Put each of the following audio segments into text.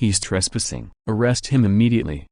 He's trespassing. Arrest him immediately."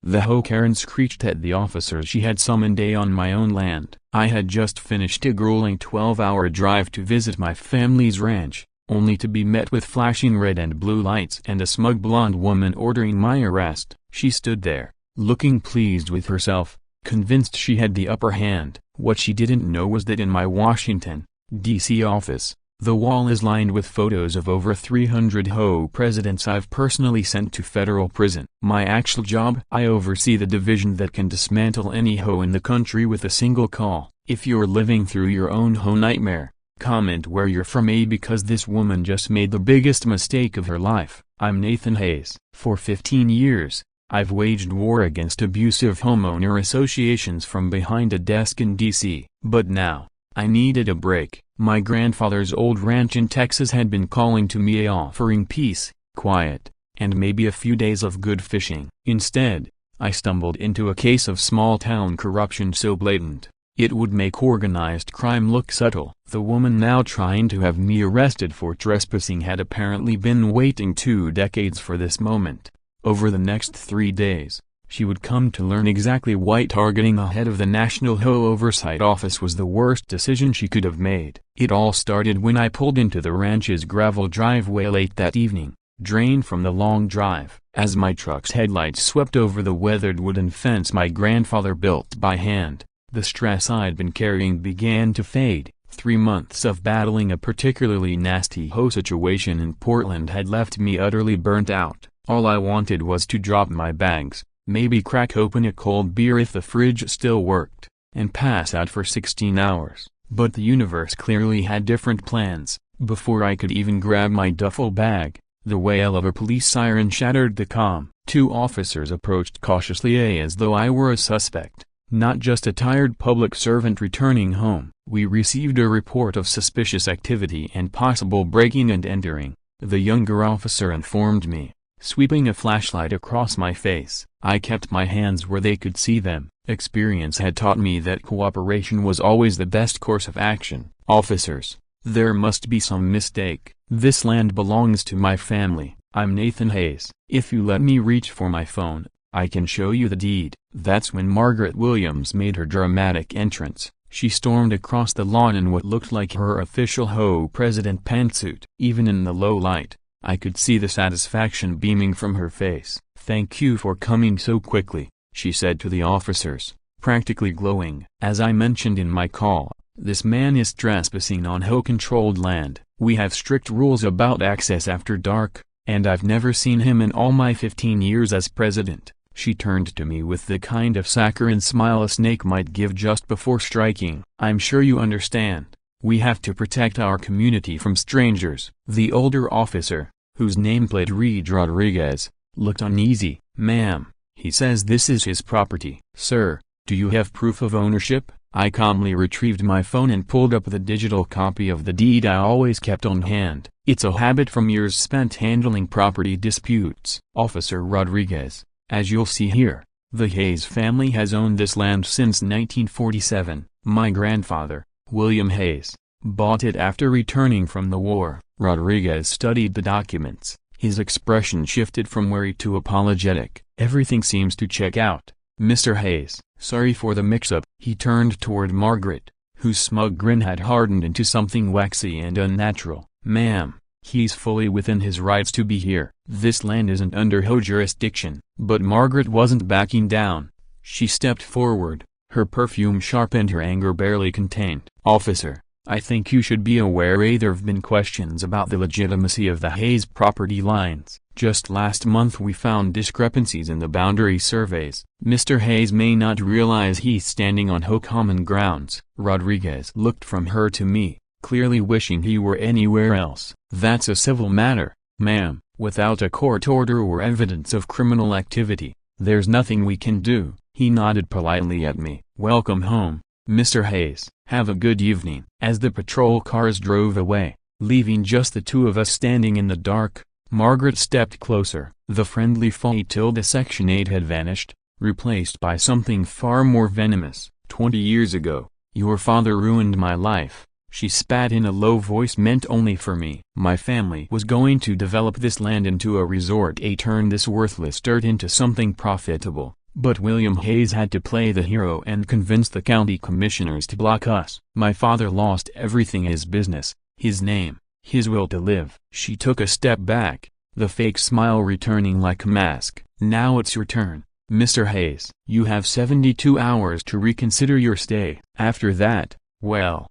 The hoe Karen screeched at the officers she had summoned on my own land. I had just finished a grueling 12-hour drive to visit my family's ranch, only to be met with flashing red and blue lights and a smug blonde woman ordering my arrest. She stood there, looking pleased with herself, convinced she had the upper hand. What she didn't know was that in my Washington, D.C. office, the wall is lined with photos of over 300 HOA presidents I've personally sent to federal prison. My actual job? I oversee the division that can dismantle any HOA in the country with a single call. If you're living through your own HOA nightmare, comment where you're from because this woman just made the biggest mistake of her life. I'm Nathan Hayes. For 15 years, I've waged war against abusive homeowner associations from behind a desk in D.C. But now, I needed a break. My grandfather's old ranch in Texas had been calling to me offering peace, quiet, and maybe a few days of good fishing. Instead, I stumbled into a case of small-town corruption so blatant, it would make organized crime look subtle. The woman now trying to have me arrested for trespassing had apparently been waiting 2 decades for this moment. Over the next 3 days, she would come to learn exactly why targeting the head of the National HOA Oversight Office was the worst decision she could have made. It all started when I pulled into the ranch's gravel driveway late that evening, drained from the long drive. As my truck's headlights swept over the weathered wooden fence my grandfather built by hand, the stress I'd been carrying began to fade. 3 months of battling a particularly nasty HOA situation in Portland had left me utterly burnt out. All I wanted was to drop my bags, maybe crack open a cold beer if the fridge still worked, and pass out for 16 hours. But the universe clearly had different plans. Before I could even grab my duffel bag, the wail of a police siren shattered the calm. 2 officers approached cautiously as though I were a suspect, not just a tired public servant returning home. "We received a report of suspicious activity and possible breaking and entering," the younger officer informed me, sweeping a flashlight across my face. I kept my hands where they could see them. Experience had taught me that cooperation was always the best course of action. "Officers, there must be some mistake. This land belongs to my family. I'm Nathan Hayes. If you let me reach for my phone, I can show you the deed." That's when Margaret Williams made her dramatic entrance. She stormed across the lawn in what looked like her official HOA president pantsuit. Even in the low light, I could see the satisfaction beaming from her face. "Thank you for coming so quickly," she said to the officers, practically glowing. "As I mentioned in my call, this man is trespassing on HOA-controlled land. We have strict rules about access after dark, and I've never seen him in all my 15 years as president." She turned to me with the kind of saccharine smile a snake might give just before striking. "I'm sure you understand. We have to protect our community from strangers." The older officer, whose nameplate read Rodriguez, looked uneasy. "Ma'am, he says this is his property." "Sir, do you have proof of ownership?" I calmly retrieved my phone and pulled up the digital copy of the deed I always kept on hand. It's a habit from years spent handling property disputes. "Officer Rodriguez, as you'll see here, the Hayes family has owned this land since 1947. My grandfather, William Hayes, bought it after returning from the war." Rodriguez studied the documents. His expression shifted from worried to apologetic. "Everything seems to check out, Mr. Hayes. Sorry for the mix-up." He turned toward Margaret, whose smug grin had hardened into something waxy and unnatural. "Ma'am, he's fully within his rights to be here. This land isn't under HOA jurisdiction." But Margaret wasn't backing down. She stepped forward, her perfume sharp and her anger barely contained. "Officer, I think you should be aware there've been questions about the legitimacy of the Hayes property lines. Just last month we found discrepancies in the boundary surveys. Mr. Hayes may not realize he's standing on HOA common grounds." Rodriguez looked from her to me, clearly wishing he were anywhere else. "That's a civil matter, ma'am. Without a court order or evidence of criminal activity, there's nothing we can do." He nodded politely at me. "Welcome home, Mr. Hayes. Have a good evening." As the patrol cars drove away, leaving just the 2 of us standing in the dark, Margaret stepped closer. The friendly Section 8 had vanished, replaced by something far more venomous. 20 years ago, your father ruined my life, she spat in a low voice meant only for me. My family was going to develop this land into a resort, turn this worthless dirt into something profitable. But William Hayes had to play the hero and convince the county commissioners to block us. My father lost everything: his business, his name, his will to live. She took a step back, the fake smile returning like a mask. Now it's your turn, Mr. Hayes. You have 72 hours to reconsider your stay. After that, well,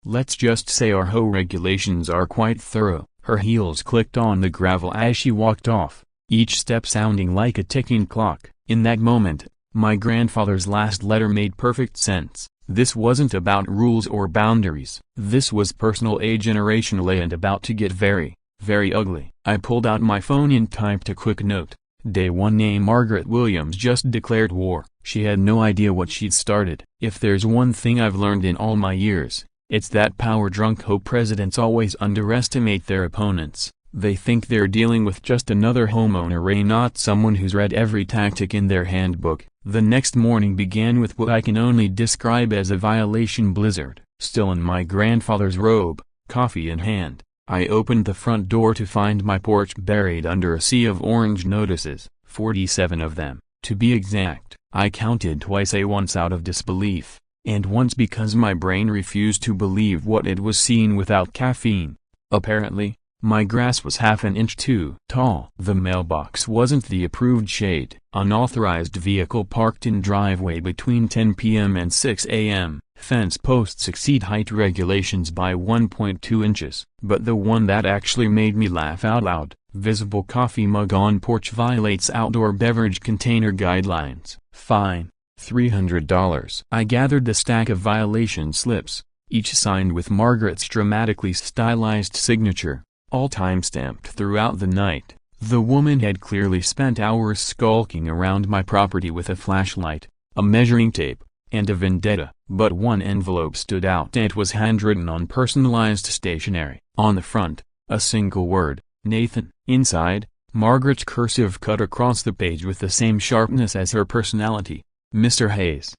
let's just say our HOA regulations are quite thorough. Her heels clicked on the gravel as she walked off, each step sounding like a ticking clock. In that moment, my grandfather's last letter made perfect sense. This wasn't about rules or boundaries. This was personal, a generational, and about to get very, very ugly. I pulled out my phone and typed a quick note. Day 1. Name Margaret Williams just declared war. She had no idea what she'd started. If there's one thing I've learned in all my years, it's that power-drunk HOA presidents always underestimate their opponents. They think they're dealing with just another homeowner, not someone who's read every tactic in their handbook. The next morning began with what I can only describe as a violation blizzard. Still in my grandfather's robe, coffee in hand, I opened the front door to find my porch buried under a sea of orange notices, 47 of them, to be exact. I counted twice, once out of disbelief, and once because my brain refused to believe what it was seeing without caffeine. Apparently, my grass was half an inch too tall. The mailbox wasn't the approved shade. Unauthorized vehicle parked in driveway between 10 p.m. and 6 a.m. Fence posts exceed height regulations by 1.2 inches. But the one that actually made me laugh out loud, visible coffee mug on porch violates outdoor beverage container guidelines. Fine, $300. I gathered the stack of violation slips, each signed with Margaret's dramatically stylized signature, all time-stamped throughout the night. The woman had clearly spent hours skulking around my property with a flashlight, a measuring tape, and a vendetta. But one envelope stood out. It was handwritten on personalized stationery. On the front, a single word, Nathan. Inside, Margaret's cursive cut across the page with the same sharpness as her personality. Mr. Hayes,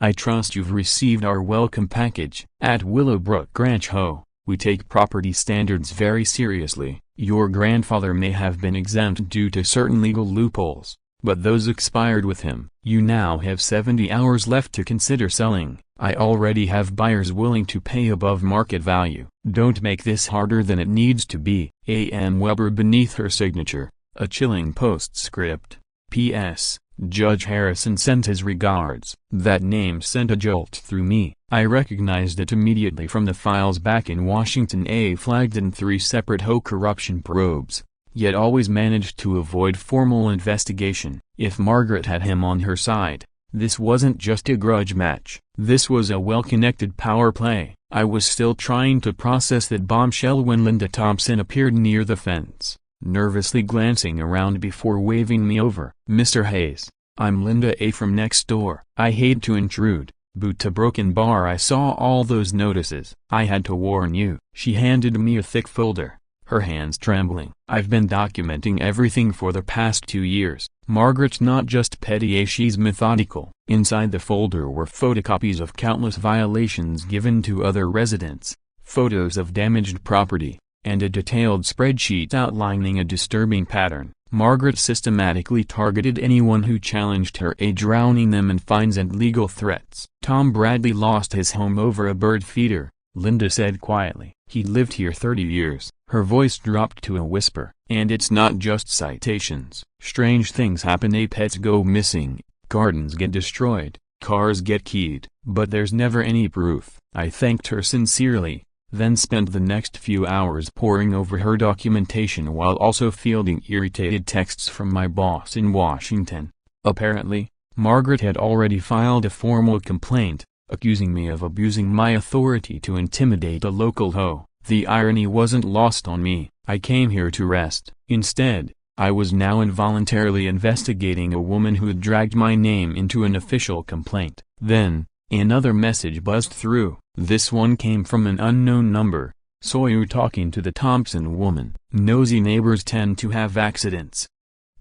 I trust you've received our welcome package. At Willowbrook Ranch HOA, we take property standards very seriously. Your grandfather may have been exempt due to certain legal loopholes, but those expired with him. You now have 70 hours left to consider selling. I already have buyers willing to pay above market value. Don't make this harder than it needs to be. A.M. Weber. Beneath her signature, a chilling postscript. P.S. Judge Harrison sent his regards. That name sent a jolt through me. I recognized it immediately from the files back in Washington, flagged in 3 separate HOA corruption probes, yet always managed to avoid formal investigation. If Margaret had him on her side, this wasn't just a grudge match. This was a well-connected power play. I was still trying to process that bombshell when Linda Thompson appeared near the fence, nervously glancing around before waving me over. Mr. Hayes, I'm Linda A. from next door. I hate to intrude, boot to broken bar. I saw all those notices. I had to warn you. She handed me a thick folder, her hands trembling. I've been documenting everything for the past 2 years. Margaret's not just petty, she's methodical. Inside the folder were photocopies of countless violations given to other residents, photos of damaged property, and a detailed spreadsheet outlining a disturbing pattern. Margaret systematically targeted anyone who challenged her, drowning them in fines and legal threats. Tom Bradley lost his home over a bird feeder, Linda said quietly. He lived here 30 years. Her voice dropped to a whisper. And it's not just citations. Strange things happen. Pets go missing, gardens get destroyed, cars get keyed. But there's never any proof. I thanked her sincerely, then spent the next few hours poring over her documentation while also fielding irritated texts from my boss in Washington. Apparently, Margaret had already filed a formal complaint, accusing me of abusing my authority to intimidate a local HOA. The irony wasn't lost on me. I came here to rest. Instead, I was now involuntarily investigating a woman who had dragged my name into an official complaint. Then, another message buzzed through. This one came from an unknown number. Saw you talking to the Thompson woman. Nosy neighbors tend to have accidents.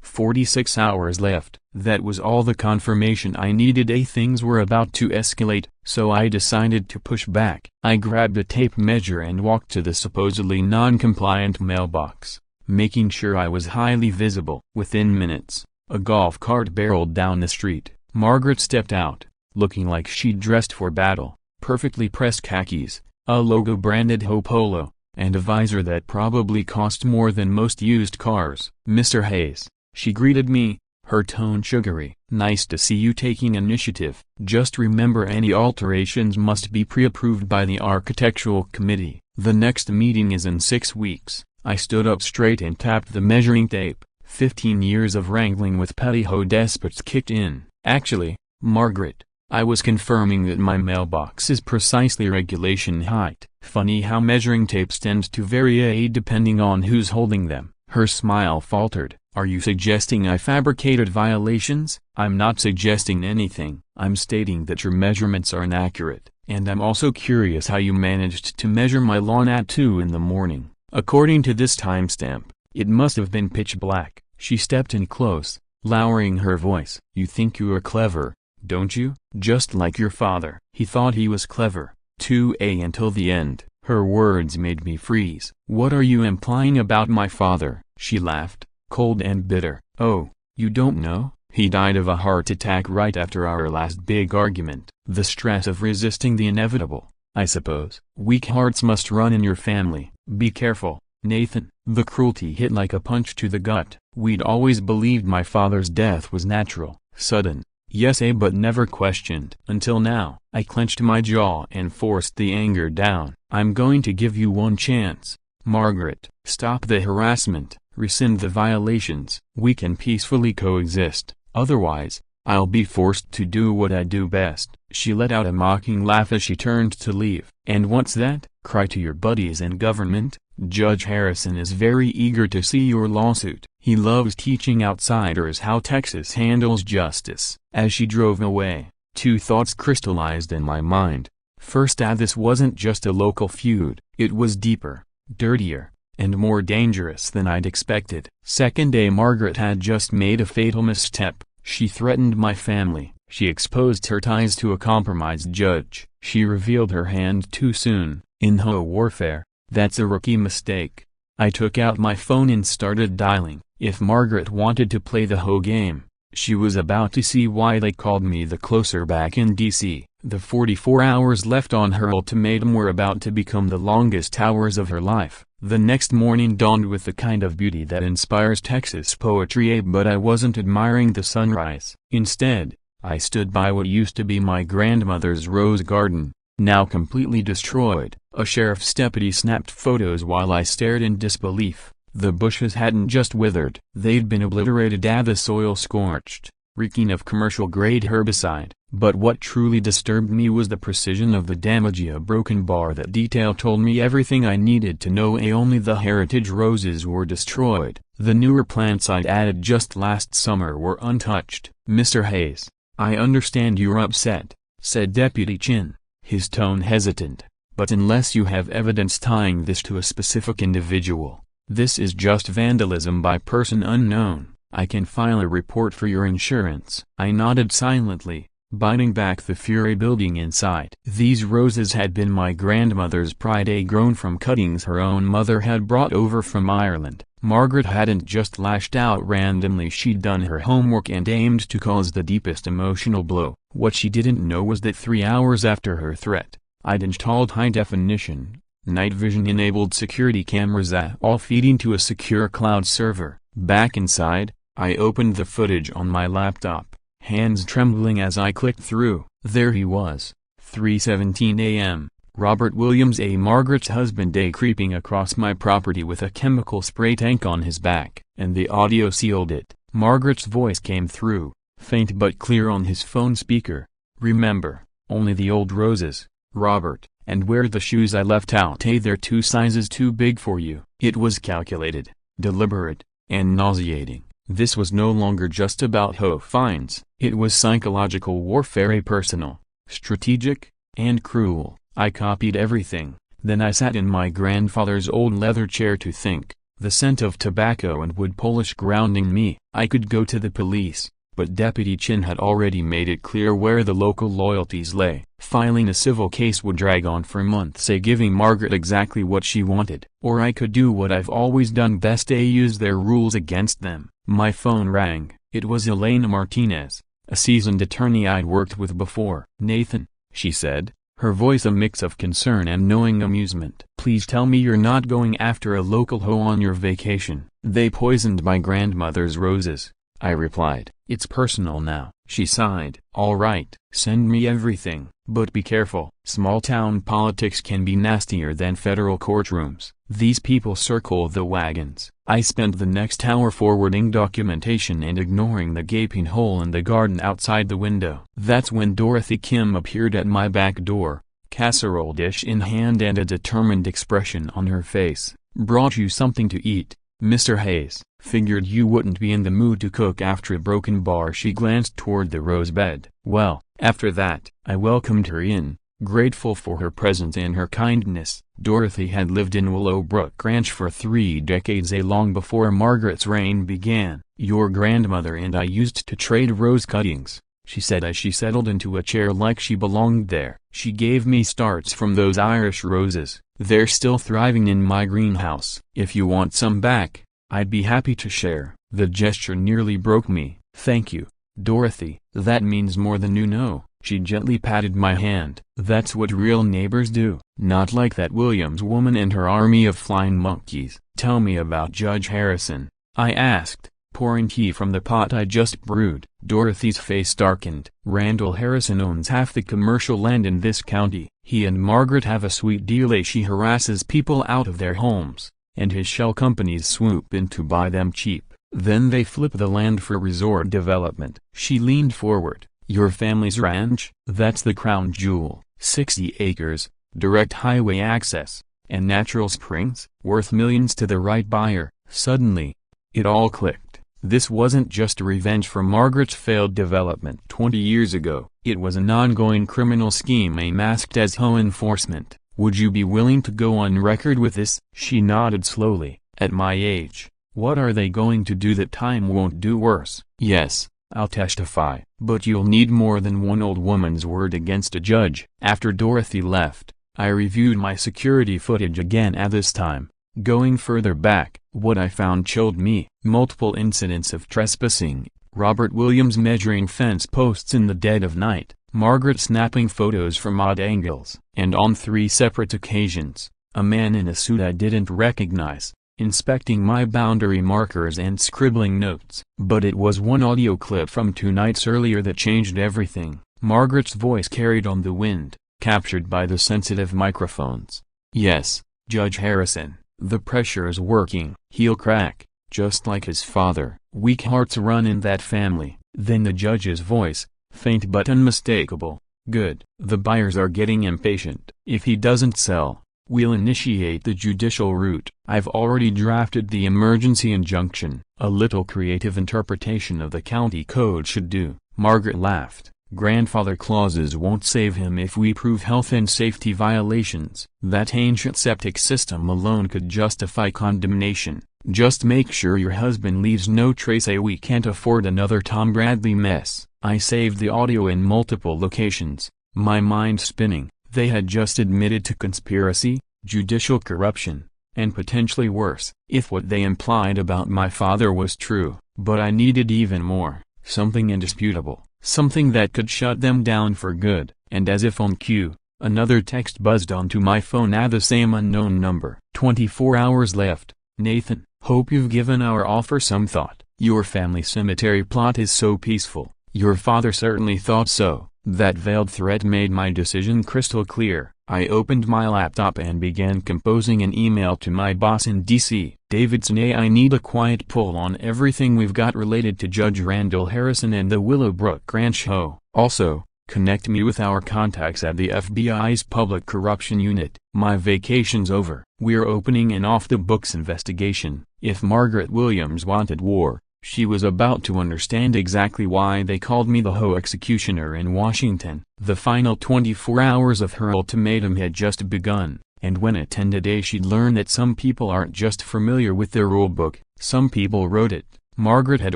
46 hours left. That was all the confirmation I needed. Things were about to escalate, so I decided to push back. I grabbed a tape measure and walked to the supposedly non-compliant mailbox, making sure I was highly visible. Within minutes, a golf cart barreled down the street. Margaret stepped out, looking like she'd dressed for battle, perfectly pressed khakis, a logo-branded HOA polo, and a visor that probably cost more than most used cars. "Mr. Hayes," she greeted me, her tone sugary. "Nice to see you taking initiative. Just remember, any alterations must be pre-approved by the architectural committee. The next meeting is in 6 weeks. I stood up straight and tapped the measuring tape. 15 years of wrangling with petty HOA despots kicked in. "Actually, Margaret, I was confirming that my mailbox is precisely regulation height. Funny how measuring tapes tend to vary depending on who's holding them." Her smile faltered. "Are you suggesting I fabricated violations?" "I'm not suggesting anything. I'm stating that your measurements are inaccurate, and I'm also curious how you managed to measure my lawn at 2 in the morning. According to this timestamp, it must have been pitch black." She stepped in close, lowering her voice. "You think you are clever, don't you? Just like your father." "He thought he was clever, too, until the end." Her words made me freeze. "What are you implying about my father?" She laughed, cold and bitter. "Oh, you don't know? He died of a heart attack right after our last big argument." "The stress of resisting the inevitable, I suppose." "Weak hearts must run in your family. Be careful, Nathan." The cruelty hit like a punch to the gut. We'd always believed my father's death was natural, sudden. Yes, but never questioned. Until now. I clenched my jaw and forced the anger down. "I'm going to give you one chance, Margaret. Stop the harassment, rescind the violations. We can peacefully coexist. Otherwise, I'll be forced to do what I do best." She let out a mocking laugh as she turned to leave. "And what's that? Cry to your buddies in government. Judge Harrison is very eager to see your lawsuit. He loves teaching outsiders how Texas handles justice." As she drove away, 2 thoughts crystallized in my mind. First, this wasn't just a local feud. It was deeper, dirtier, and more dangerous than I'd expected. Second, Margaret had just made a fatal misstep. She threatened my family. She exposed her ties to a compromised judge. She revealed her hand too soon. In HOA warfare, that's a rookie mistake. I took out my phone and started dialing. If Margaret wanted to play the HOA game, she was about to see why they called me the closer back in D.C. The 44 hours left on her ultimatum were about to become the longest hours of her life. The next morning dawned with the kind of beauty that inspires Texas poetry, but I wasn't admiring the sunrise. Instead, I stood by what used to be my grandmother's rose garden, now completely destroyed. A sheriff's deputy snapped photos while I stared in disbelief. The bushes hadn't just withered. They'd been obliterated, the soil scorched, reeking of commercial-grade herbicide. But what truly disturbed me was the precision of the damage. A broken bar that detail told me everything I needed to know. Only the heritage roses were destroyed. The newer plants I'd added just last summer were untouched. "Mr. Hayes, I understand you're upset," said Deputy Chin, his tone hesitant, "but unless you have evidence tying this to a specific individual, this is just vandalism by person unknown. I can file a report for your insurance." I nodded silently, biting back the fury building inside. These roses had been my grandmother's pride, grown from cuttings her own mother had brought over from Ireland. Margaret hadn't just lashed out randomly. She'd done her homework and aimed to cause the deepest emotional blow. What she didn't know was that 3 hours after her threat, I'd installed high-definition, night vision-enabled security cameras, all feeding to a secure cloud server. Back inside, I opened the footage on my laptop, hands trembling as I clicked through. There he was, 3:17 a.m., Robert Williams, Margaret's husband, creeping across my property with a chemical spray tank on his back. And the audio sealed it. Margaret's voice came through, faint but clear on his phone speaker. "Remember, only the old roses, Robert, and wear the shoes I left out. They're 2 sizes too big for you." It was calculated, deliberate, and nauseating. This was no longer just about HOA fines. It was psychological warfare, personal, strategic, and cruel. I copied everything. Then I sat in my grandfather's old leather chair to think. the scent of tobacco and wood polish grounding me. I could go to the police, but Deputy Chin had already made it clear where the local loyalties lay. Filing a civil case would drag on for months, giving Margaret exactly what she wanted. Or I could do what I've always done best, use their rules against them. My phone rang. It was Elena Martinez, a seasoned attorney I'd worked with before. "Nathan," she said, her voice a mix of concern and knowing amusement. "Please tell me you're not going after a local hoe on your vacation." "They poisoned my grandmother's roses," I replied. "It's personal now." She sighed. "All right, send me everything, but be careful. Small-town politics can be nastier than federal courtrooms. These people circle the wagons." I spent the next hour forwarding documentation and ignoring the gaping hole in the garden outside the window. That's when Dorothy Kim appeared at my back door, casserole dish in hand and a determined expression on her face. "Brought you something to eat, Mr. Hayes. Figured you wouldn't be in the mood to cook after a broken bar." She glanced toward the rose bed. Well, after that, I welcomed her in, grateful for her presence and her kindness. Dorothy had lived in Willowbrook Ranch for 3 decades, long before Margaret's reign began. "Your grandmother and I used to trade rose cuttings," she said as she settled into a chair like she belonged there. "She gave me starts from those Irish roses. They're still thriving in my greenhouse. If you want some back, I'd be happy to share." The gesture nearly broke me. "Thank you, Dorothy. That means more than you know." She gently patted my hand. "That's what real neighbors do. Not like that Williams woman and her army of flying monkeys." "Tell me about Judge Harrison," I asked, pouring tea from the pot I just brewed. Dorothy's face darkened. "Randall Harrison owns half the commercial land in this county. He and Margaret have a sweet deal. She harasses people out of their homes, and his shell companies swoop in to buy them cheap. Then they flip the land for resort development." She leaned forward. "Your family's ranch?" "That's the crown jewel. 60 acres, direct highway access, and natural springs, worth millions to the right buyer." Suddenly, it all clicked. This wasn't just revenge for Margaret's failed development 20 years ago. It was an ongoing criminal scheme masked as home enforcement. "Would you be willing to go on record with this?" She nodded slowly. "At my age, what are they going to do that time won't do worse?" "Yes, I'll testify." "But you'll need more than one old woman's word against a judge." After Dorothy left, I reviewed my security footage again, at this time, going further back. What I found chilled me. Multiple incidents of trespassing, Robert Williams measuring fence posts in the dead of night, Margaret snapping photos from odd angles, and on 3 separate occasions, a man in a suit I didn't recognize, inspecting my boundary markers and scribbling notes. But it was one audio clip from 2 nights earlier that changed everything. Margaret's voice carried on the wind, captured by the sensitive microphones. "Yes, Judge Harrison, the pressure is working. He'll crack, just like his father. Weak hearts run in that family." Then the judge's voice, faint but unmistakable. "Good. The buyers are getting impatient. If he doesn't sell, we'll initiate the judicial route. I've already drafted the emergency injunction. A little creative interpretation of the county code should do." Margaret laughed. "Grandfather clauses won't save him if we prove health and safety violations. That ancient septic system alone could justify condemnation. Just make sure your husband leaves no trace. We can't afford another Tom Bradley mess." I saved the audio in multiple locations, my mind spinning. They had just admitted to conspiracy, judicial corruption, and potentially worse, if what they implied about my father was true. But I needed even more, something indisputable, something that could shut them down for good. And as if on cue, another text buzzed onto my phone at the same unknown number. 24 hours left. "Nathan, hope you've given our offer some thought. Your family cemetery plot is so peaceful. Your father certainly thought so." That veiled threat made my decision crystal clear. I opened my laptop and began composing an email to my boss in D.C. "Davidson, I need a quiet pull on everything we've got related to Judge Randall Harrison and the Willowbrook Ranch HOA. Also, connect me with our contacts at the FBI's Public Corruption Unit. My vacation's over. We're opening an off-the-books investigation." If Margaret Williams wanted war, she was about to understand exactly why they called me the HOA executioner in Washington. The final 24 hours of her ultimatum had just begun. And when attended a she'd learn that some people aren't just familiar with their rulebook, some people wrote it. Margaret had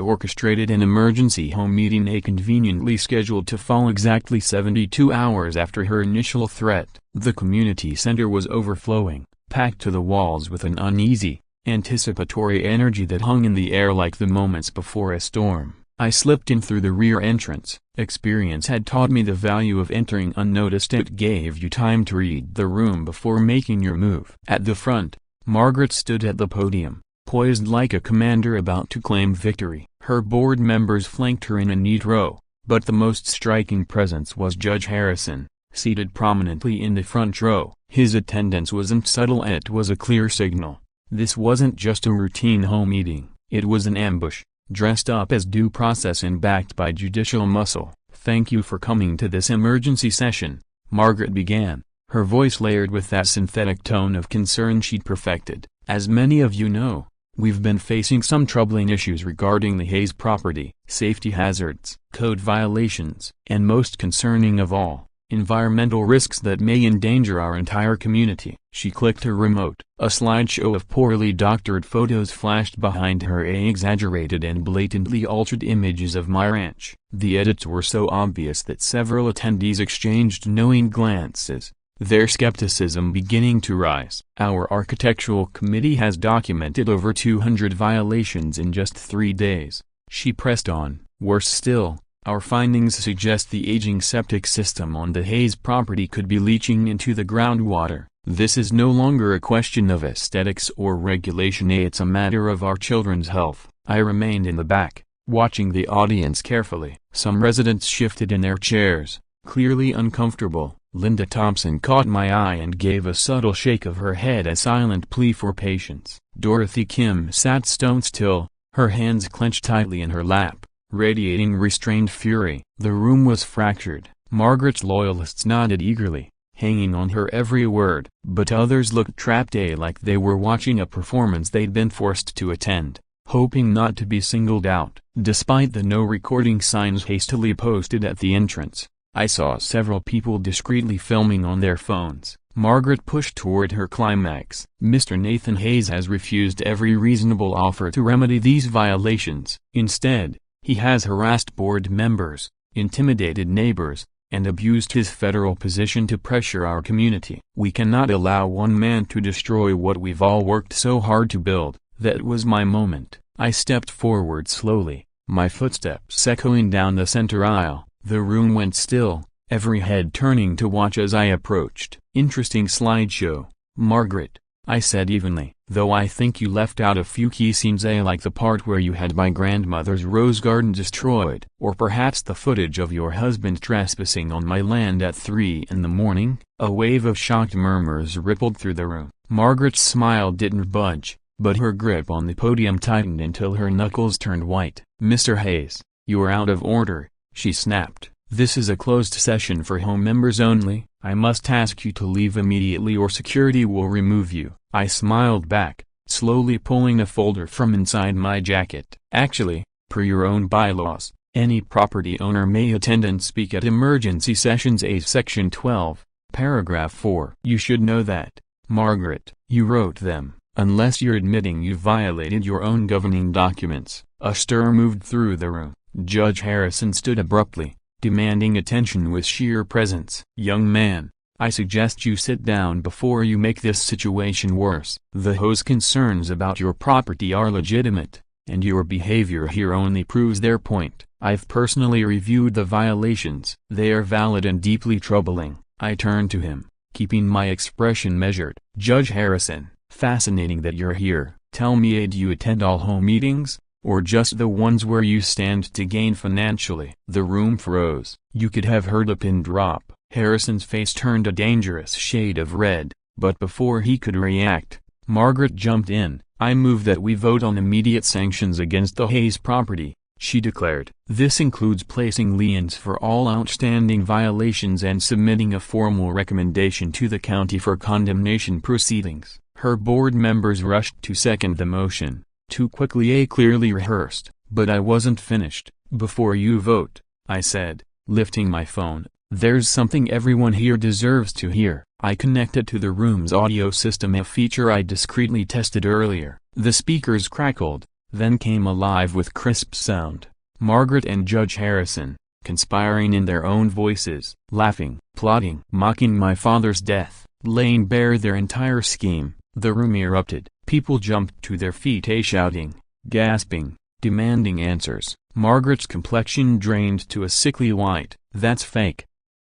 orchestrated an emergency home meeting conveniently scheduled to fall exactly 72 hours after her initial threat. The community center was overflowing, packed to the walls with an uneasy, anticipatory energy that hung in the air like the moments before a storm. I slipped in through the rear entrance. Experience had taught me the value of entering unnoticed. It gave you time to read the room before making your move. At the front, Margaret stood at the podium, poised like a commander about to claim victory. Her board members flanked her in a neat row, but the most striking presence was Judge Harrison, seated prominently in the front row. His attendance wasn't subtle, and it was a clear signal. This wasn't just a routine home meeting, it was an ambush, dressed up as due process and backed by judicial muscle. "Thank you for coming to this emergency session," Margaret began, her voice layered with that synthetic tone of concern she'd perfected. "As many of you know, we've been facing some troubling issues regarding the Hayes property, safety hazards, code violations, and most concerning of all, environmental risks that may endanger our entire community." She clicked her remote. A slideshow of poorly doctored photos flashed behind her, exaggerated and blatantly altered images of my ranch. The edits were so obvious that several attendees exchanged knowing glances, their skepticism beginning to rise. "Our architectural committee has documented over 200 violations in just 3 days," she pressed on. "Worse still, our findings suggest the aging septic system on the Hayes property could be leaching into the groundwater. This is no longer a question of aesthetics or regulation, it's a matter of our children's health." I remained in the back, watching the audience carefully. Some residents shifted in their chairs, clearly uncomfortable. Linda Thompson caught my eye and gave a subtle shake of her head, a silent plea for patience. Dorothy Kim sat stone still, her hands clenched tightly in her lap, radiating restrained fury. The room was fractured. Margaret's loyalists nodded eagerly, hanging on her every word, but others looked trapped, like they were watching a performance they'd been forced to attend, hoping not to be singled out. Despite the no recording signs hastily posted at the entrance, I saw several people discreetly filming on their phones. Margaret pushed toward her climax. "Mr. Nathan Hayes has refused every reasonable offer to remedy these violations. Instead, he has harassed board members, intimidated neighbors, and abused his federal position to pressure our community. We cannot allow one man to destroy what we've all worked so hard to build." That was my moment. I stepped forward slowly, my footsteps echoing down the center aisle. The room went still, every head turning to watch as I approached. "Interesting slideshow, Margaret," I said evenly, "though I think you left out a few key scenes, like the part where you had my grandmother's rose garden destroyed, or perhaps the footage of your husband trespassing on my land at 3 in the morning." A wave of shocked murmurs rippled through the room. Margaret's smile didn't budge, but her grip on the podium tightened until her knuckles turned white. "Mr. Hayes, you're out of order," she snapped. "This is a closed session for home members only. I must ask you to leave immediately or security will remove you." I smiled back, slowly pulling a folder from inside my jacket. "Actually, per your own bylaws, any property owner may attend and speak at emergency sessions, Section 12, Paragraph 4. You should know that, Margaret. You wrote them, unless you're admitting you violated your own governing documents." A stir moved through the room. Judge Harrison stood abruptly, demanding attention with sheer presence. "Young man, I suggest you sit down before you make this situation worse. The HOA's concerns about your property are legitimate, and your behavior here only proves their point. I've personally reviewed the violations. They are valid and deeply troubling." I turned to him, keeping my expression measured. "Judge Harrison, fascinating that you're here. Tell me, do you attend all home meetings, or just the ones where you stand to gain financially?" The room froze. You could have heard a pin drop. Harrison's face turned a dangerous shade of red, but before he could react, Margaret jumped in. "I move that we vote on immediate sanctions against the Hayes property," she declared. "This includes placing liens for all outstanding violations and submitting a formal recommendation to the county for condemnation proceedings." Her board members rushed to second the motion, too quickly, clearly rehearsed. But I wasn't finished. "Before you vote," I said, lifting my phone, "there's something everyone here deserves to hear." I connected to the room's audio system, a feature I discreetly tested earlier. The speakers crackled, then came alive with crisp sound. Margaret and Judge Harrison, conspiring in their own voices, laughing, plotting, mocking my father's death, laying bare their entire scheme. The room erupted. People jumped to their feet, shouting, gasping, demanding answers. Margaret's complexion drained to a sickly white. "That's fake,"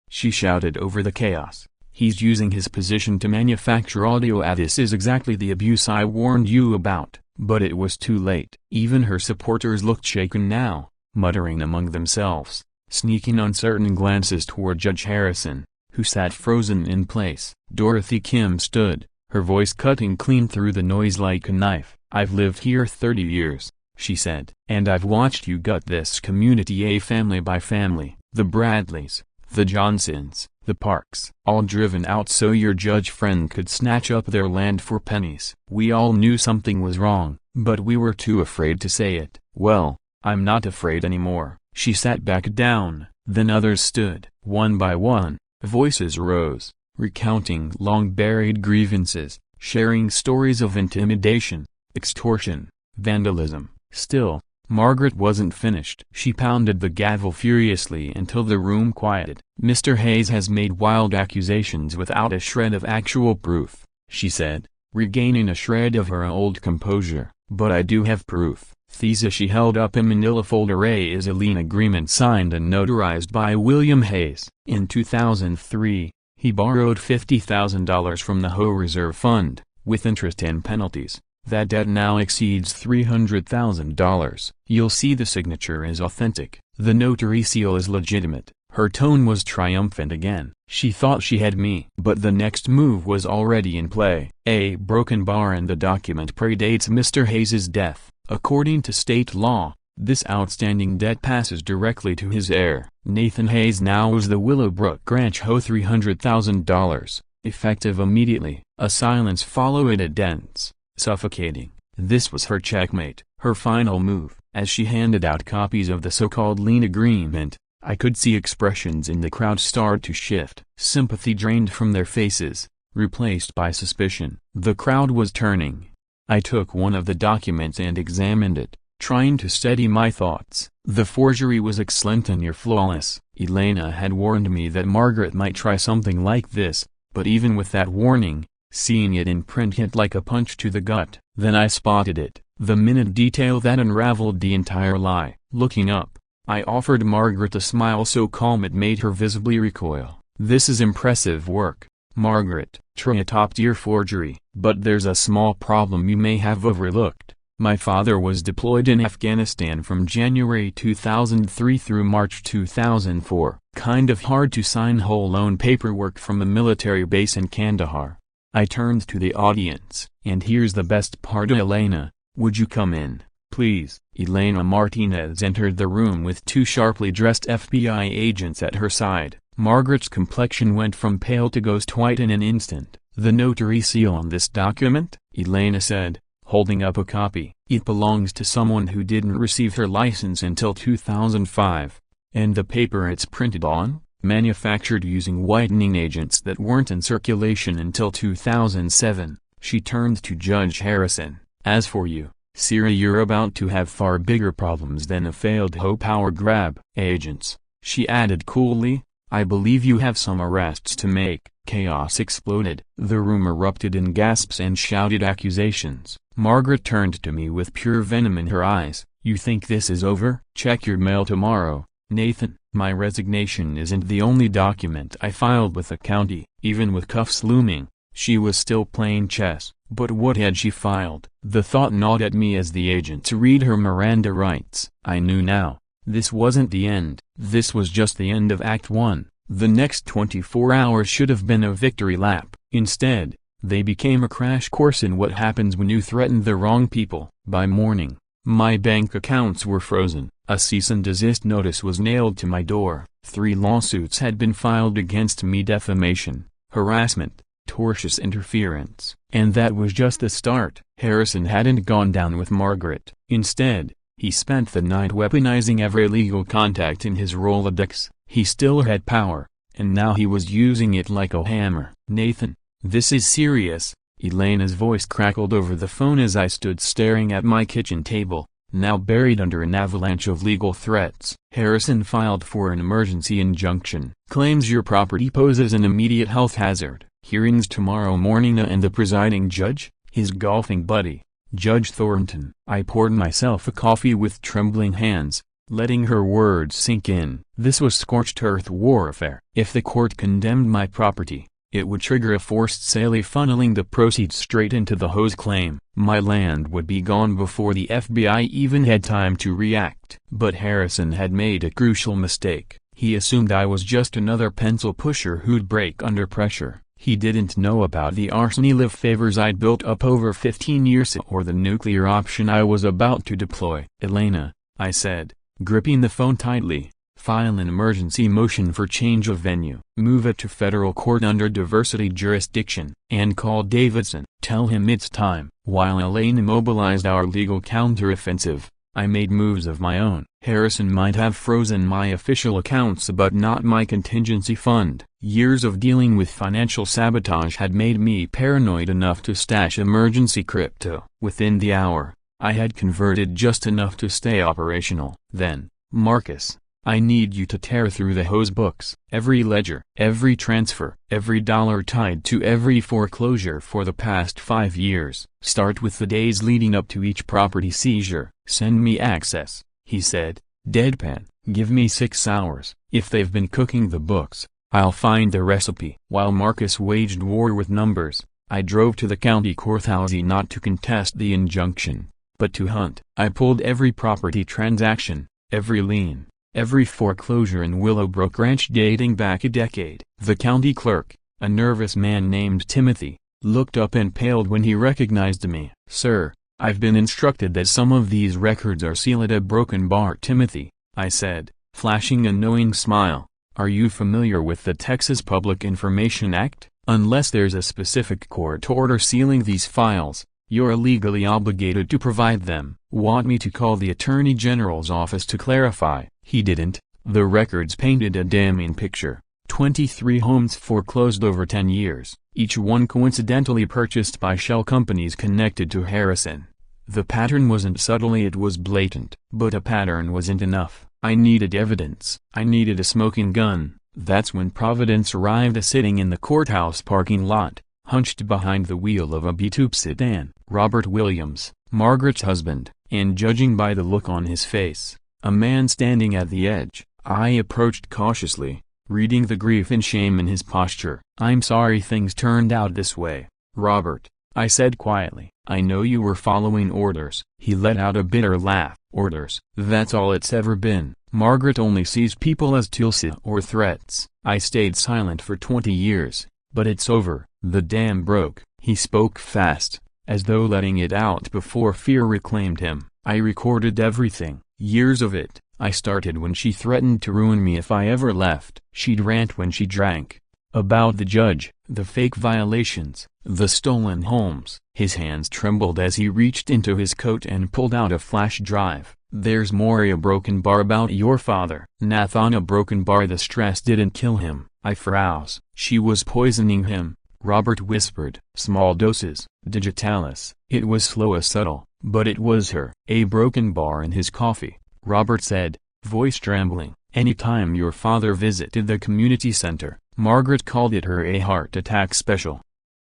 she shouted over the chaos. "He's using his position to manufacture audio. This is exactly the abuse I warned you about." But it was too late. Even her supporters looked shaken now, muttering among themselves, sneaking uncertain glances toward Judge Harrison, who sat frozen in place. Dorothy Kim stood, her voice cutting clean through the noise like a knife. "I've lived here 30 years, she said, "and I've watched you gut this community, family by family. The Bradleys, the Johnsons, the Parks, all driven out so your judge friend could snatch up their land for pennies. We all knew something was wrong, but we were too afraid to say it. Well, I'm not afraid anymore." She sat back down, then others stood. One by one, voices rose, recounting long-buried grievances, sharing stories of intimidation, extortion, vandalism. Still, Margaret wasn't finished. She pounded the gavel furiously until the room quieted. "Mr. Hayes has made wild accusations without a shred of actual proof," she said, regaining a shred of her old composure. "But I do have proof." She held up a manila folder. Is a lien agreement signed and notarized by William Hayes. In 2003, he borrowed $50,000 from the HOA Reserve Fund, with interest and penalties. That debt now exceeds $300,000. You'll see the signature is authentic. The notary seal is legitimate. Her tone was triumphant again. She thought she had me. But the next move was already in play. A broken bar, and the document predates Mr. Hayes's death. According to state law, this outstanding debt passes directly to his heir. Nathan Hayes now owes the Willowbrook Ranch HOA $300,000, effective immediately. A silence followed, a dense, suffocating. This was her checkmate, her final move. As she handed out copies of the so-called lien agreement, I could see expressions in the crowd start to shift. Sympathy drained from their faces, replaced by suspicion. The crowd was turning. I took one of the documents and examined it, trying to steady my thoughts. The forgery was excellent and near flawless. Elena had warned me that Margaret might try something like this, but even with that warning, seeing it in print hit like a punch to the gut. Then I spotted it, the minute detail that unraveled the entire lie. Looking up, I offered Margaret a smile so calm it made her visibly recoil. "This is impressive work, Margaret. Try a top-tier forgery. But there's a small problem you may have overlooked. My father was deployed in Afghanistan from January 2003 through March 2004. Kind of hard to sign whole loan paperwork from a military base in Kandahar." I turned to the audience. "And here's the best part, Elena, would you come in, please?" Elena Martinez entered the room with two sharply dressed FBI agents at her side. Margaret's complexion went from pale to ghost white in an instant. "The notary seal on this document?" Elena said, holding up a copy. "It belongs to someone who didn't receive her license until 2005. And the paper it's printed on? Manufactured using whitening agents that weren't in circulation until 2007. She turned to Judge Harrison. "As for you, Siri, you're about to have far bigger problems than a failed HOA power grab." "Agents," she added coolly, "I believe you have some arrests to make." Chaos exploded. The room erupted in gasps and shouted accusations. Margaret turned to me with pure venom in her eyes. "You think this is over? Check your mail tomorrow, Nathan." My resignation isn't the only document I filed with the county. Even with cuffs looming, she was still playing chess. But what had she filed? The thought gnawed at me as the agents read her Miranda rights. I knew now. This wasn't the end. This was just the end of Act 1. The next 24 hours should have been a victory lap. Instead, they became a crash course in what happens when you threaten the wrong people. By morning, my bank accounts were frozen. A cease and desist notice was nailed to my door. 3 lawsuits had been filed against me: defamation, harassment, tortious interference. And that was just the start. Harrison hadn't gone down with Margaret. Instead, he spent the night weaponizing every legal contact in his Rolodex. He still had power, and now he was using it like a hammer. "Nathan, this is serious." Elena's voice crackled over the phone as I stood staring at my kitchen table, now buried under an avalanche of legal threats. "Harrison filed for an emergency injunction. Claims your property poses an immediate health hazard. Hearings tomorrow morning." And the presiding judge? His golfing buddy, Judge Thornton. I poured myself a coffee with trembling hands, letting her words sink in. This was scorched earth warfare. If the court condemned my property, it would trigger a forced sale, funneling the proceeds straight into the HOA's claim. My land would be gone before the FBI even had time to react. But Harrison had made a crucial mistake. He assumed I was just another pencil pusher who'd break under pressure. He didn't know about the arsenal of favors I'd built up over 15 years or the nuclear option I was about to deploy. "Elena," I said, gripping the phone tightly, "file an emergency motion for change of venue. Move it to federal court under diversity jurisdiction, and call Davidson. Tell him it's time." While Elena mobilized our legal counteroffensive, I made moves of my own. Harrison might have frozen my official accounts but not my contingency fund. Years of dealing with financial sabotage had made me paranoid enough to stash emergency crypto. Within the hour, I had converted just enough to stay operational. "Then, Marcus, I need you to tear through the HOA's books. Every ledger, every transfer, every dollar tied to every foreclosure for the past 5 years. Start with the days leading up to each property seizure. Send me access," he said, deadpan. "Give me 6 hours. If they've been cooking the books, I'll find the recipe." While Marcus waged war with numbers, I drove to the county courthouse not to contest the injunction, but to hunt. I pulled every property transaction, every lien, every foreclosure in Willowbrook Ranch dating back a decade. The county clerk, a nervous man named Timothy, looked up and paled when he recognized me. "Sir, I've been instructed that some of these records are sealed at Broken Bar." "Timothy," I said, flashing a knowing smile, "are you familiar with the Texas Public Information Act? Unless there's a specific court order sealing these files, you're legally obligated to provide them." "Want me to call the Attorney General's office to clarify?" He didn't. The records painted a damning picture. 23 homes foreclosed over 10 years, each one coincidentally purchased by shell companies connected to Harrison. The pattern wasn't subtle, it was blatant. But a pattern wasn't enough. I needed evidence. I needed a smoking gun. That's when Providence arrived, sitting in the courthouse parking lot, hunched behind the wheel of a beat-up sedan. Robert Williams, Margaret's husband, and judging by the look on his face, a man standing at the edge. I approached cautiously, reading the grief and shame in his posture. "I'm sorry things turned out this way, Robert," I said quietly. "I know you were following orders." He let out a bitter laugh. "Orders? That's all it's ever been. Margaret only sees people as tools or threats. I stayed silent for 20 years, but it's over. The dam broke." He spoke fast, as though letting it out before fear reclaimed him. "I recorded everything. Years of it. I started when she threatened to ruin me if I ever left. She'd rant when she drank. About the judge, the fake violations, the stolen homes." His hands trembled as he reached into his coat and pulled out a flash drive. "There's Moria Broken Bar about your father." "Nathana Broken Bar, the stress didn't kill him." I froze. "She was poisoning him," Robert whispered. "Small doses, digitalis." It was slow and subtle, but it was her. "A broken bar in his coffee," Robert said, voice trembling. "Anytime your father visited the community center, Margaret called it her a heart attack special.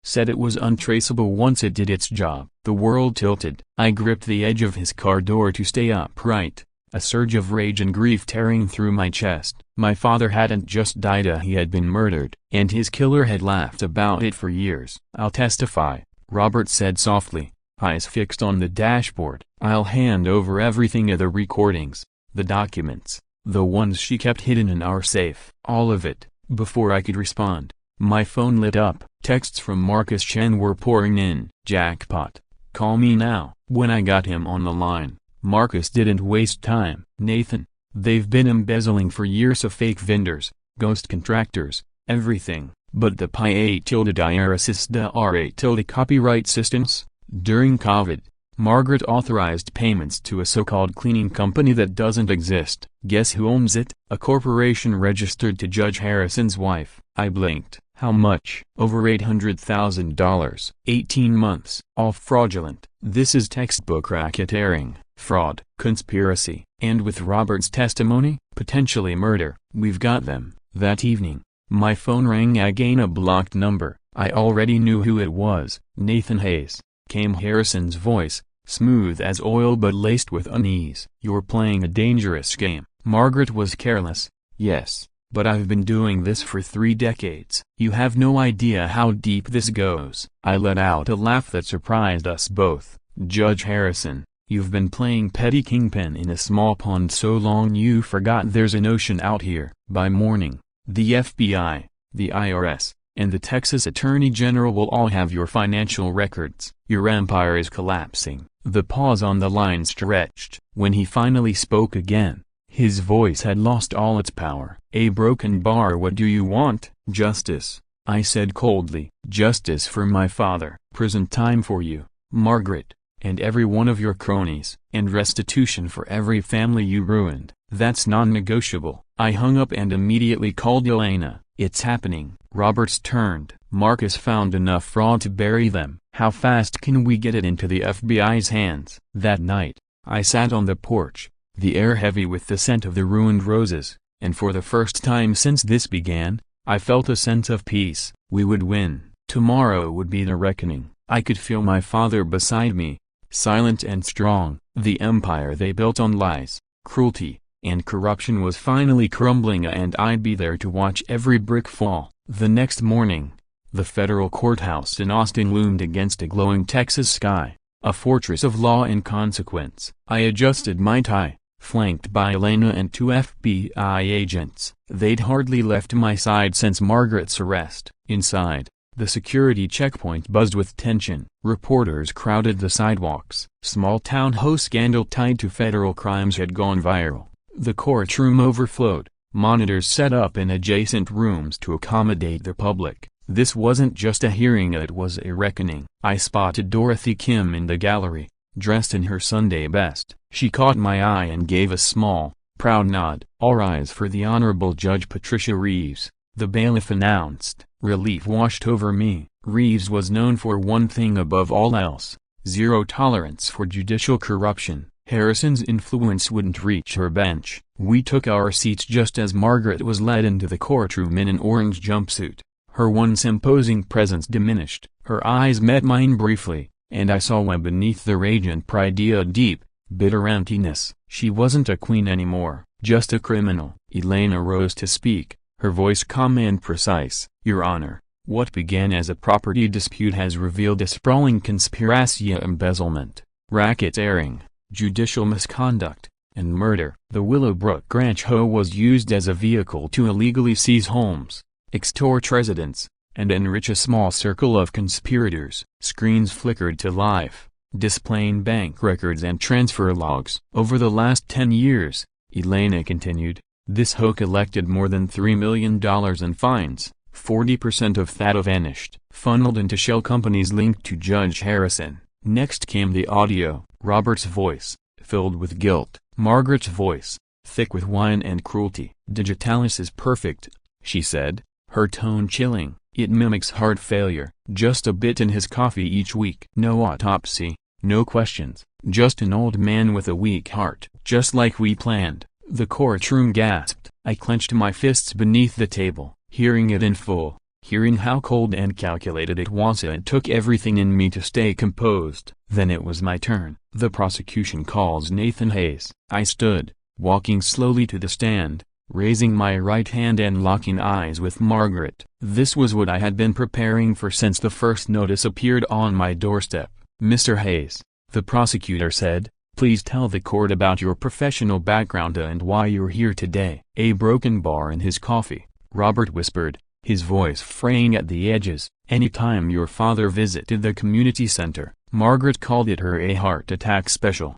Said it was untraceable once it did its job." The world tilted. I gripped the edge of his car door to stay upright, a surge of rage and grief tearing through my chest. My father hadn't just died, he had been murdered, and his killer had laughed about it for years. "I'll testify," Robert said softly, eyes fixed on the dashboard. "I'll hand over everything, the recordings, the documents, the ones she kept hidden in our safe. All of it." Before I could respond, my phone lit up. Texts from Marcus Chen were pouring in. "Jackpot. Call me now." When I got him on the line, Marcus didn't waste time. "Nathan, they've been embezzling for years, of fake vendors, ghost contractors, everything, but the PI tilde IRS da RA tilde copyright systems. During COVID, Margaret authorized payments to a so-called cleaning company that doesn't exist. Guess who owns it? A corporation registered to Judge Harrison's wife. I blinked. How much? Over $800,000. 18 months. All fraudulent. This is textbook racketeering, fraud, conspiracy. And with Robert's testimony, potentially murder. We've got them. That evening, my phone rang again, a blocked number. I already knew who it was. Nathan Hayes. Came Harrison's voice, smooth as oil but laced with unease. You're playing a dangerous game. Margaret was careless. Yes, but I've been doing this for 3 decades. You have no idea how deep this goes. I let out a laugh that surprised us both. Judge Harrison, you've been playing petty kingpin in a small pond so long you forgot there's an ocean out here. By morning, the FBI, the IRS, and the Texas Attorney General will all have your financial records. Your empire is collapsing. The pause on the line stretched. When he finally spoke again, his voice had lost all its power. A broken bar. What do you want? Justice, I said coldly. Justice for my father. Prison time for you, Margaret, and every one of your cronies. And restitution for every family you ruined. That's non-negotiable. I hung up and immediately called Elena. It's happening. Roberts turned. Marcus found enough fraud to bury them. How fast can we get it into the FBI's hands? That night, I sat on the porch, the air heavy with the scent of the ruined roses, and for the first time since this began, I felt a sense of peace. We would win. Tomorrow would be the reckoning. I could feel my father beside me, silent and strong. The empire they built on lies, cruelty, and corruption was finally crumbling, and I'd be there to watch every brick fall. The next morning, the federal courthouse in Austin loomed against a glowing Texas sky, a fortress of law and consequence. I adjusted my tie, flanked by Elena and 2 FBI agents. They'd hardly left my side since Margaret's arrest. Inside, the security checkpoint buzzed with tension. Reporters crowded the sidewalks. Small town Ho scandal tied to federal crimes had gone viral. The courtroom overflowed, monitors set up in adjacent rooms to accommodate the public. This wasn't just a hearing, it was a reckoning. I spotted Dorothy Kim in the gallery, dressed in her Sunday best. She caught my eye and gave a small, proud nod. All rise for the Honorable Judge Patricia Reeves, the bailiff announced. Relief washed over me. Reeves was known for one thing above all else: zero tolerance for judicial corruption. Harrison's influence wouldn't reach her bench. We took our seats just as Margaret was led into the courtroom in an orange jumpsuit. Her once imposing presence diminished. Her eyes met mine briefly, and I saw why beneath the radiant pride a deep, bitter emptiness. She wasn't a queen anymore, just a criminal. Elena rose to speak, her voice calm and precise. Your Honor, what began as a property dispute has revealed a sprawling conspiracy: embezzlement, racketeering, judicial misconduct, and murder. The Willowbrook Ranch HOA was used as a vehicle to illegally seize homes, extort residents, and enrich a small circle of conspirators. Screens flickered to life, displaying bank records and transfer logs. Over the last 10 years, Elena continued, this HOA collected more than $3 million in fines. 40% of that vanished, funneled into shell companies linked to Judge Harrison. Next came the audio. Robert's voice, filled with guilt. Margaret's voice, thick with wine and cruelty. Digitalis is perfect, she said, her tone chilling. It mimics heart failure. Just a bit in his coffee each week. No autopsy, no questions, just an old man with a weak heart. Just like we planned. The courtroom gasped. I clenched my fists beneath the table, hearing it in full. Hearing how cold and calculated it was. It took everything in me to stay composed. Then it was my turn. The prosecution calls Nathan Hayes. I stood, walking slowly to the stand, raising my right hand and locking eyes with Margaret. This was what I had been preparing for since the first notice appeared on my doorstep. Mr. Hayes, the prosecutor said, please tell the court about your professional background and why you're here today. A broken bar in his coffee, Robert whispered, his voice fraying at the edges. Anytime your father visited the community center, Margaret called it her a heart attack special.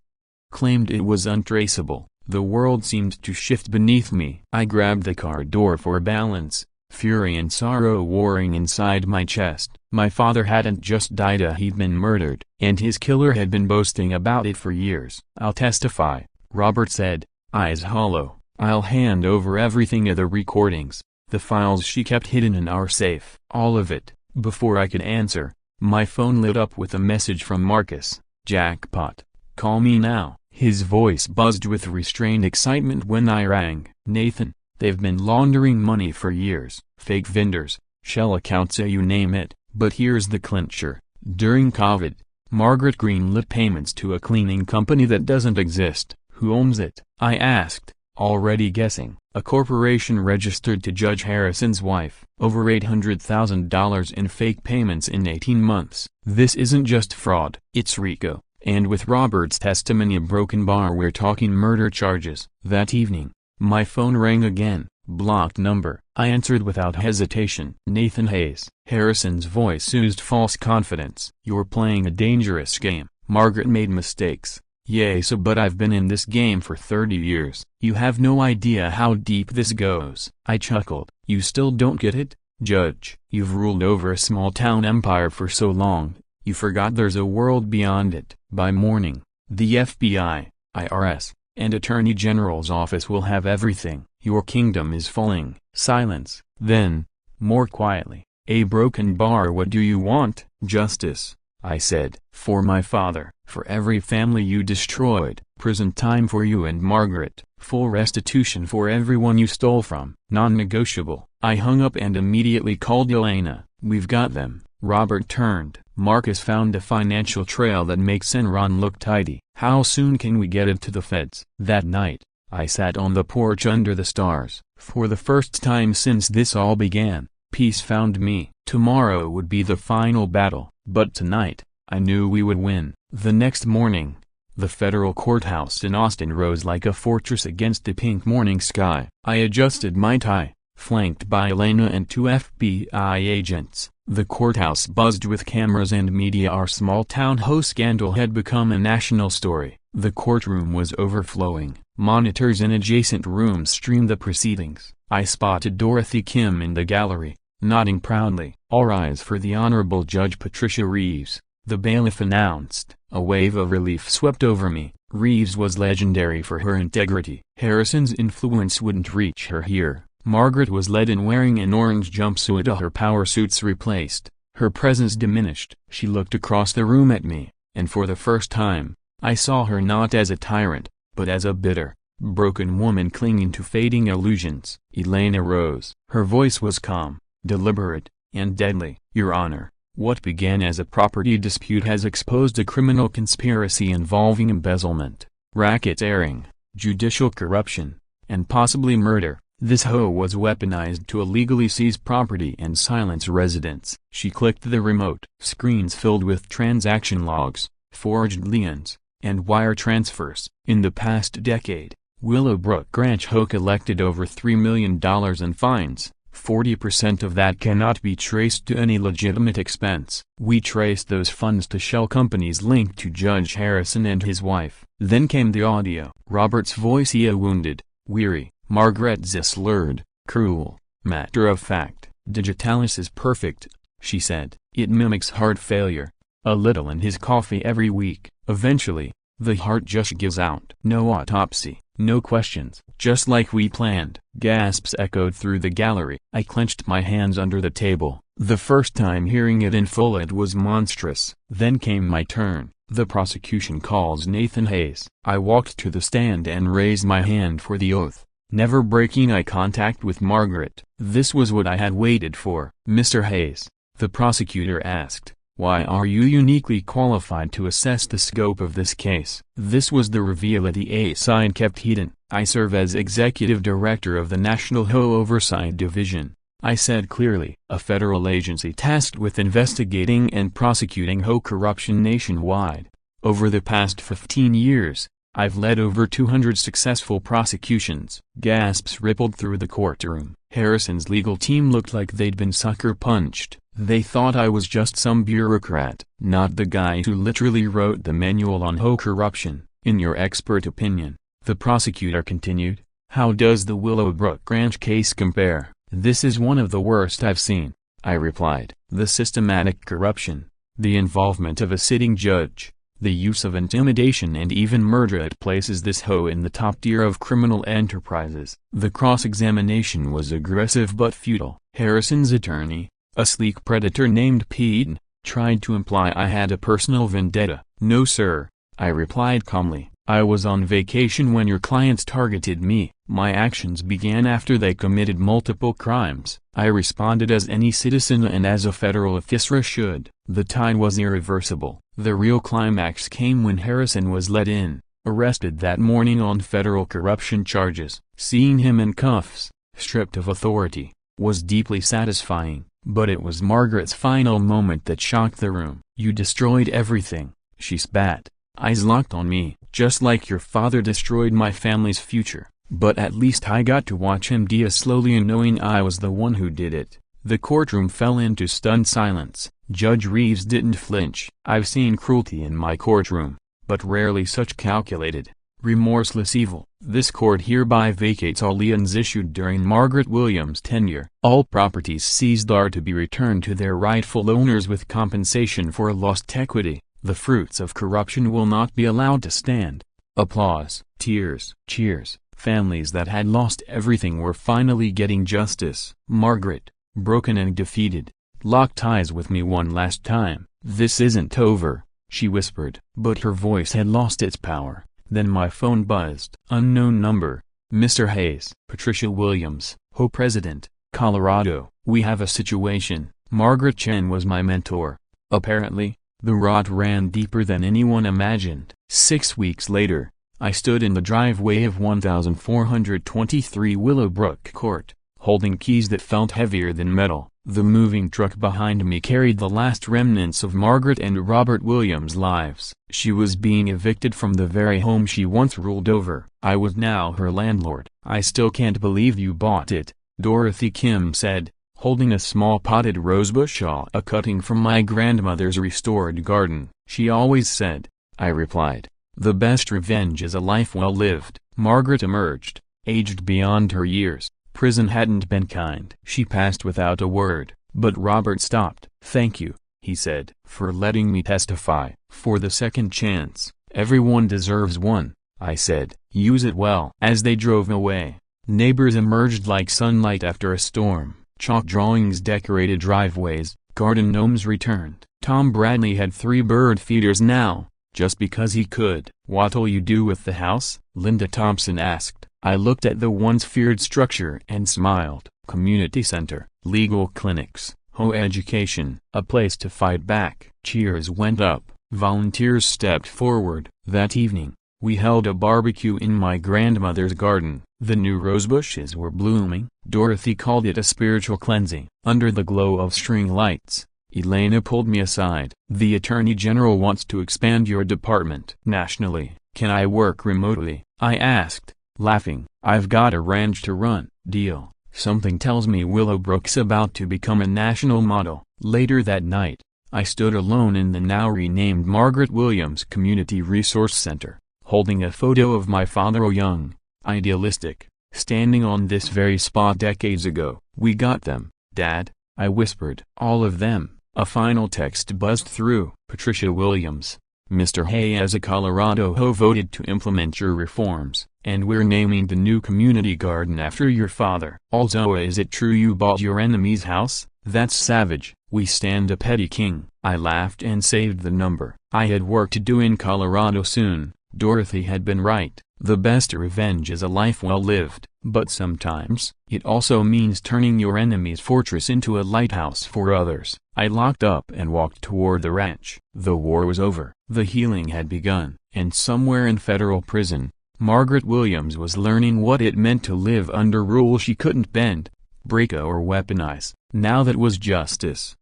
Claimed it was untraceable. The world seemed to shift beneath me. I grabbed the car door for balance, fury and sorrow warring inside my chest. My father hadn't just died, he'd been murdered, and his killer had been boasting about it for years. "I'll testify," Robert said, eyes hollow. "I'll hand over everything of the recordings, the files she kept hidden in our safe. All of it." Before I could answer, my phone lit up with a message from Marcus. "Jackpot. Call me now." His voice buzzed with restrained excitement when I rang. "Nathan, they've been laundering money for years. Fake vendors, shell accounts, you name it. But here's the clincher. During COVID, Margaret greenlit payments to a cleaning company that doesn't exist. Who owns it?" I asked, already guessing. "A corporation registered to Judge Harrison's wife. Over $800,000 in fake payments in 18 months. This isn't just fraud, it's RICO. And with Robert's testimony a broken bar, we're talking murder charges." That evening, my phone rang again. Blocked number. I answered without hesitation. "Nathan Hayes." Harrison's voice oozed false confidence. "You're playing a dangerous game. Margaret made mistakes. Yes, but I've been in this game for 30 years. You have no idea how deep this goes." I chuckled. "You still don't get it, Judge? You've ruled over a small-town empire for so long, you forgot there's a world beyond it. By morning, the FBI, IRS, and Attorney General's office will have everything. Your kingdom is falling." Silence. Then, more quietly, "A broken bar. What do you want?" "Justice," I said. "For my father. For every family you destroyed. Prison time for you and Margaret. Full restitution for everyone you stole from. Non-negotiable." I hung up and immediately called Elena. "We've got them." Robert turned. "Marcus found a financial trail that makes Enron look tidy. How soon can we get it to the feds?" That night, I sat on the porch under the stars. For the first time since this all began, peace found me. Tomorrow would be the final battle, but tonight, I knew we would win. The next morning, the federal courthouse in Austin rose like a fortress against the pink morning sky. I adjusted my tie, flanked by Elena and 2 FBI agents. The courthouse buzzed with cameras and media. Our small-town HOA scandal had become a national story. The courtroom was overflowing. Monitors in adjacent rooms streamed the proceedings. I spotted Dorothy Kim in the gallery, nodding proudly. "All rise for the Honorable Judge Patricia Reeves," the bailiff announced. A wave of relief swept over me. Reeves was legendary for her integrity. Harrison's influence wouldn't reach her here. Margaret was led in wearing an orange jumpsuit, her power suits replaced. Her presence diminished. She looked across the room at me, and for the first time, I saw her not as a tyrant, but as a bitter, broken woman clinging to fading illusions. Elena rose. Her voice was calm, deliberate, and deadly. "Your Honor, what began as a property dispute has exposed a criminal conspiracy involving embezzlement, racketeering, judicial corruption, and possibly murder. This HOA was weaponized to illegally seize property and silence residents." She clicked the remote. Screens filled with transaction logs, forged liens, and wire transfers. In the past decade, Willowbrook Ranch HOA collected over $3 million in fines. 40% of that cannot be traced to any legitimate expense. "We traced those funds to shell companies linked to Judge Harrison and his wife." Then came the audio. Robert's voice, wounded, weary. Margaret's slurred, cruel, matter-of-fact. "Digitalis is perfect," she said. "It mimics heart failure. A little in his coffee every week. Eventually, the heart just gives out. No autopsy, no questions. Just like we planned." Gasps echoed through the gallery. I clenched my hands under the table. The first time hearing it in full, it was monstrous. Then came my turn. "The prosecution calls Nathan Hayes." I walked to the stand and raised my hand for the oath, never breaking eye contact with Margaret. This was what I had waited for. "Mr. Hayes," the prosecutor asked, "why are you uniquely qualified to assess the scope of this case?" This was the reveal the A side kept hidden. "I serve as executive director of the National HOA Oversight Division," I said clearly, "a federal agency tasked with investigating and prosecuting HOA corruption nationwide. Over the past 15 years, I've led over 200 successful prosecutions." Gasps rippled through the courtroom. Harrison's legal team looked like they'd been sucker punched. They thought I was just some bureaucrat, not the guy who literally wrote the manual on HOA corruption. "In your expert opinion," the prosecutor continued, "how does the Willowbrook Ranch case compare?" "This is one of the worst I've seen," I replied. The systematic corruption, the involvement of a sitting judge, the use of intimidation and even murder, it places this HOA in the top tier of criminal enterprises. The cross-examination was aggressive but futile. Harrison's attorney, a sleek predator named Pete, tried to imply I had a personal vendetta. No sir, I replied calmly. I was on vacation when your clients targeted me. My actions began after they committed multiple crimes. I responded as any citizen and as a federal officer should. The tide was irreversible. The real climax came when Harrison was let in, arrested that morning on federal corruption charges. Seeing him in cuffs, stripped of authority, was deeply satisfying, but it was Margaret's final moment that shocked the room. You destroyed everything, she spat, eyes locked on me. Just like your father destroyed my family's future. But at least I got to watch him die slowly and knowing I was the one who did it. The courtroom fell into stunned silence. Judge Reeves didn't flinch. I've seen cruelty in my courtroom, but rarely such calculated, remorseless evil. This court hereby vacates all liens issued during Margaret Williams' tenure. All properties seized are to be returned to their rightful owners with compensation for lost equity. The fruits of corruption will not be allowed to stand. Applause, tears, cheers. Families that had lost everything were finally getting justice. Margaret, broken and defeated, locked eyes with me one last time. This isn't over, she whispered. But her voice had lost its power. Then my phone buzzed. Unknown number. Mr. Hayes. Patricia Williams, HOA President, Colorado. We have a situation. Margaret Chen was my mentor. Apparently, the rot ran deeper than anyone imagined. 6 weeks later, I stood in the driveway of 1423 Willowbrook Court, holding keys that felt heavier than metal. The moving truck behind me carried the last remnants of Margaret and Robert Williams' lives. She was being evicted from the very home she once ruled over. I was now her landlord. I still can't believe you bought it, Dorothy Kim said, holding a small potted rosebush, a cutting from my grandmother's restored garden. She always said, I replied, the best revenge is a life well lived. Margaret emerged, aged beyond her years. Prison hadn't been kind. She passed without a word, but Robert stopped. Thank you, he said, for letting me testify. For the second chance. Everyone deserves one, I said. Use it well. As they drove away, neighbors emerged like sunlight after a storm. Chalk drawings decorated driveways, garden gnomes returned. Tom Bradley had 3 bird feeders now, just because he could. What'll you do with the house? Linda Thompson asked. I looked at the once feared structure and smiled. Community center, legal clinics, HOA education, a place to fight back. Cheers went up. Volunteers stepped forward. That evening, we held a barbecue in my grandmother's garden. The new rosebushes were blooming. Dorothy called it a spiritual cleansing. Under the glow of string lights, Elena pulled me aside. The Attorney General wants to expand your department nationally. Can I work remotely? I asked, laughing. I've got a ranch to run. Deal. Something tells me Willowbrook's about to become a national model. Later that night, I stood alone in the now renamed Margaret Williams Community Resource Center, holding a photo of my father, young, idealistic, standing on this very spot decades ago. We got them, Dad, I whispered. All of them. A final text buzzed through. Patricia Williams, Mr. Hayes, as a Colorado HOA voted to implement your reforms, and we're naming the new community garden after your father. Also, is it true you bought your enemy's house? That's savage. We stand a petty king. I laughed and saved the number. I had work to do in Colorado soon. Dorothy had been right. The best revenge is a life well lived. But sometimes, it also means turning your enemy's fortress into a lighthouse for others. I locked up and walked toward the ranch. The war was over. The healing had begun. And somewhere in federal prison, Margaret Williams was learning what it meant to live under rules she couldn't bend, break or weaponize. Now that was justice.